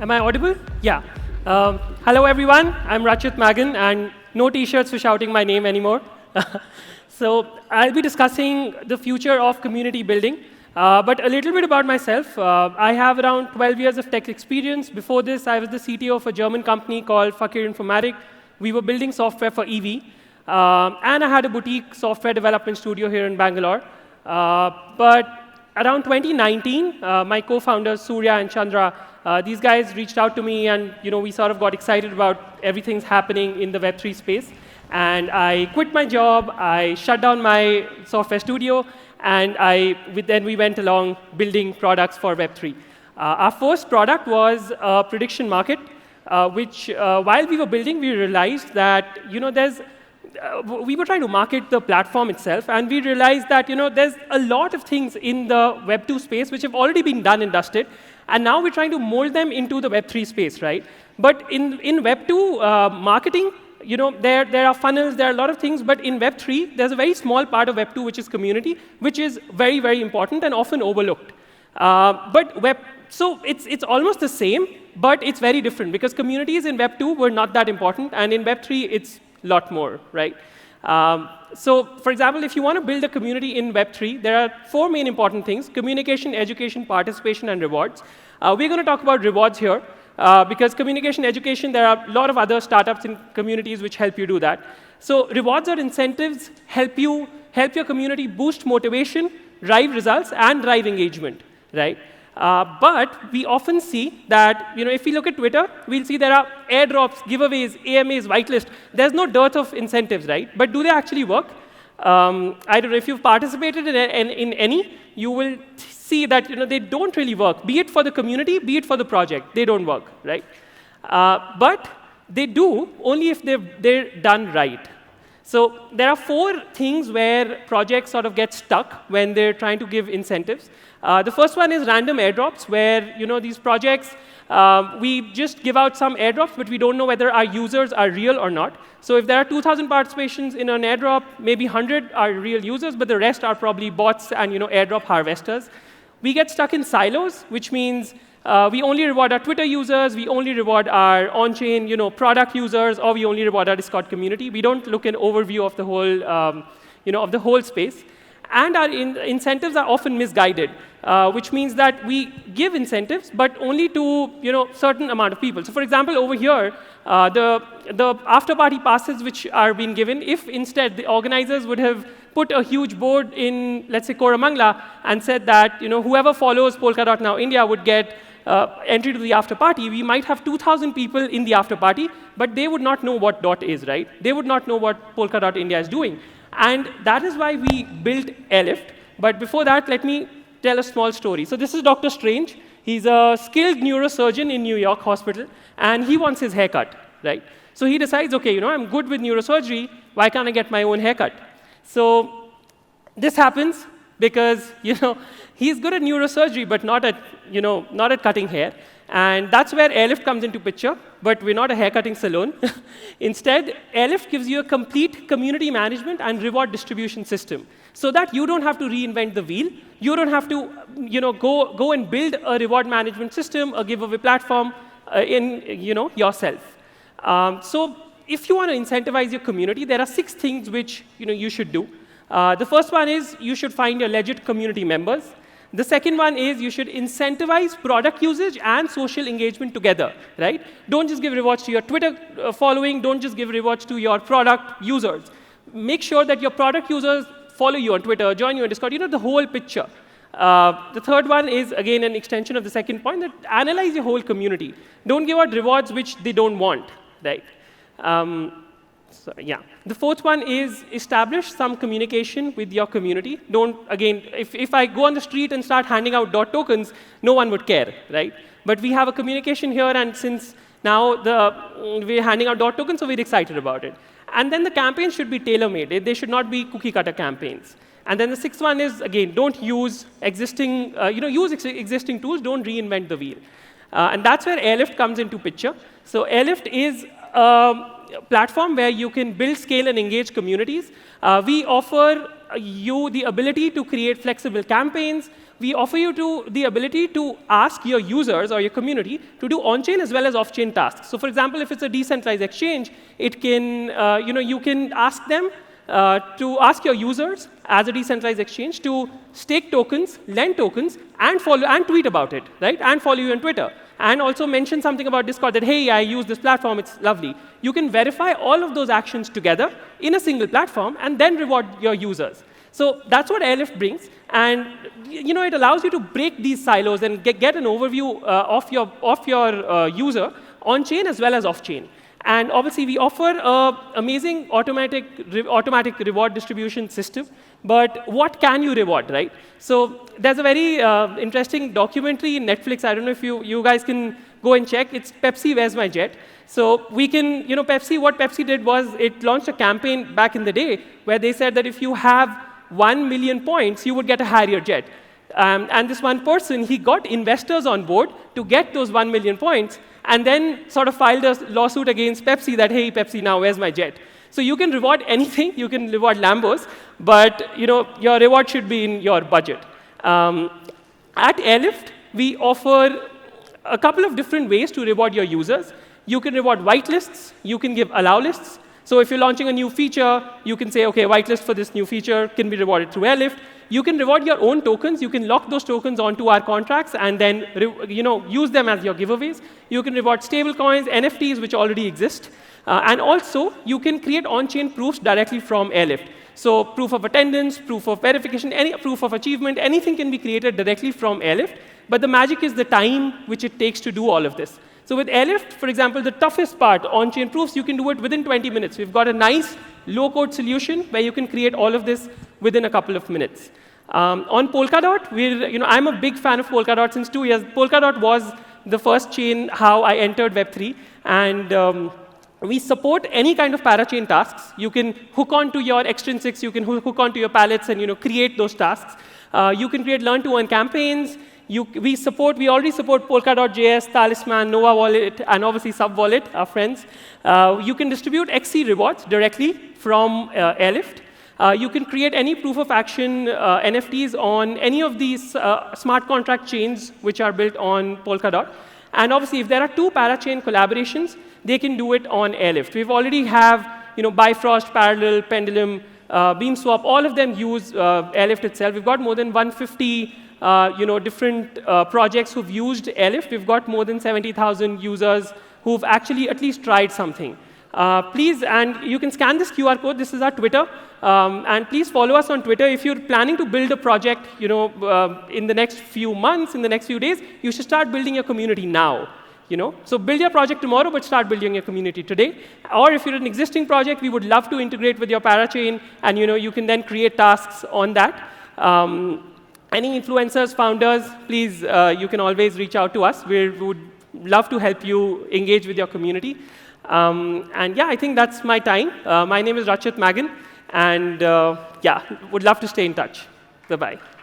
Am I audible? Yeah. Hello, everyone. I'm Rachit, Magon, and no T-shirts for shouting my name anymore. So I'll be discussing the future of community building, but a little bit about myself. I have around 12 years of tech experience. Before this, I was the CTO of a German company called Fakir Informatik. We were building software for EV, and I had a boutique software development studio here in Bangalore. But around 2019, my co-founders, Surya and Chandra, these guys reached out to me, and we sort of got excited about everything's happening in the Web3 space. And I quit my job, I shut down my software studio, and then we went along building products for Web3. Our first product was a prediction market, which while we were building, we realized that we were trying to market the platform itself, and we realized that there's a lot of things in the Web2 space which have already been done and dusted, and now we're trying to mold them into the Web3 space, right? But in Web2 marketing, there are funnels, there are a lot of things, but in Web3, there's a very small part of Web2 which is community, which is very, very important and often overlooked. So it's almost the same, but it's very different, because communities in Web2 were not that important, and in Web3, it's a lot more, right? So, for example, if you want to build a community in Web3, there are 4 main important things: communication, education, participation, and rewards. We're going to talk about rewards here, because communication, education, there are a lot of other startups and communities which help you do that. So rewards or incentives help your community boost motivation, drive results, and drive engagement, right? But we often see that, if we look at Twitter, we'll see there are airdrops, giveaways, AMAs, whitelist. There's no dearth of incentives, right? But do they actually work? I don't know, if you've participated in any, you will see that they don't really work. Be it for the community, be it for the project, they don't work, right? But they do only if they're done right. So there are 4 things where projects sort of get stuck when they're trying to give incentives. The first one is random airdrops, where these projects, we just give out some airdrops, but we don't know whether our users are real or not. So if there are 2,000 participations in an airdrop, maybe 100 are real users, but the rest are probably bots and airdrop harvesters. We get stuck in silos, which means we only reward our Twitter users, we only reward our on-chain product users, or we only reward our Discord community. We don't look at an overview of the whole space. And our incentives are often misguided, which means that we give incentives, but only to certain amount of people. So for example, over here, the after-party passes which are being given, if instead the organizers would have put a huge board in, let's say, Koramangala, and said that whoever follows Polkadot Now India would get entry to the after-party, we might have 2,000 people in the after-party, but they would not know what DOT is, right? They would not know what Polkadot India is doing. And that is why we built AirLyft. But before that, let me tell a small story. So this is Dr. Strange. He's a skilled neurosurgeon in New York hospital, and he wants his haircut, right? So he decides, OK, I'm good with neurosurgery. Why can't I get my own haircut? So this happens because he's good at neurosurgery, but not at cutting hair. And that's where AirLyft comes into picture, but we're not a haircutting salon. Instead, AirLyft gives you a complete community management and reward distribution system, so that you don't have to reinvent the wheel. You don't have to go and build a reward management system, a giveaway platform yourself. So if you want to incentivize your community, there are 6 things which you should do. The first one is you should find your legit community members. The second one is you should incentivize product usage and social engagement together, right? Don't just give rewards to your Twitter following. Don't just give rewards to your product users. Make sure that your product users follow you on Twitter, join you on Discord, the whole picture. The third one is, again, an extension of the second point, that analyze your whole community. Don't give out rewards which they don't want, right? So, yeah. The fourth one is establish some communication with your community. Don't, again, if I go on the street and start handing out DOT tokens, no one would care, right? But we have a communication here, and since now we're handing out DOT tokens, so we're excited about it. And then the campaigns should be tailor-made. They should not be cookie-cutter campaigns. And then the sixth one is, again, don't use existing, existing tools. Don't reinvent the wheel. And that's where AirLyft comes into picture. So AirLyft is platform where you can build, scale, and engage communities. We offer you the ability to create flexible campaigns. We offer you the ability to ask your users or your community to do on-chain as well as off-chain tasks. So for example, if it's a decentralized exchange, it can, you can ask them to ask your users as a decentralized exchange to stake tokens, lend tokens, and follow and tweet about it, right? And follow you on Twitter. And also mention something about Discord that, hey, I use this platform, it's lovely. You can verify all of those actions together in a single platform and then reward your users. So that's what AirLyft brings. And it allows you to break these silos and get an overview of your user on-chain as well as off-chain. And obviously, we offer an amazing automatic reward distribution system. But what can you reward, right? So there's a very interesting documentary in Netflix. I don't know if you guys can go and check. It's Pepsi, Where's My Jet? So we can, Pepsi, what Pepsi did was it launched a campaign back in the day where they said that if you have 1 million points, you would get a Harrier jet. And this one person, he got investors on board to get those 1 million points, and then sort of filed a lawsuit against Pepsi that, hey, Pepsi, now where's my jet? So you can reward anything. You can reward Lambos, but your reward should be in your budget. At AirLyft, we offer a couple of different ways to reward your users. You can reward whitelists. You can give allow lists. So if you're launching a new feature, you can say, OK, whitelist for this new feature can be rewarded through AirLyft. You can reward your own tokens. You can lock those tokens onto our contracts and then use them as your giveaways. You can reward stablecoins, NFTs, which already exist. And also, you can create on-chain proofs directly from AirLyft. So proof of attendance, proof of verification, any proof of achievement, anything can be created directly from AirLyft. But the magic is the time which it takes to do all of this. So with AirLyft, for example, the toughest part, on-chain proofs, you can do it within 20 minutes. We've got a nice low-code solution where you can create all of this within a couple of minutes. On Polkadot, I'm a big fan of Polkadot since 2 years. Polkadot was the first chain how I entered Web3. And we support any kind of parachain tasks. You can hook onto your extrinsics. You can hook onto your palettes and create those tasks. You can create learn-to-earn campaigns. We already support Polkadot.js, Talisman, Nova Wallet, and obviously Sub-Wallet, our friends. You can distribute XC rewards directly from AirLyft. You can create any proof of action NFTs on any of these smart contract chains which are built on Polkadot. And obviously, if there are 2 parachain collaborations, they can do it on AirLyft. We've already have Bifrost, Parallel, Pendulum, BeamSwap. All of them use AirLyft itself. We've got more than 150 different projects who've used AirLyft. We've got more than 70,000 users who've actually at least tried something. Please, and you can scan this QR code. This is our Twitter. And please follow us on Twitter. If you're planning to build a project in the next few months, in the next few days, you should start building your community now. So build your project tomorrow, but start building your community today. Or if you're an existing project, we would love to integrate with your parachain, and you can then create tasks on that. Any influencers, founders, please, you can always reach out to us. We would love to help you engage with your community. And yeah, I think that's my time. My name is Rachit, Magon, and yeah, would love to stay in touch. Bye-bye.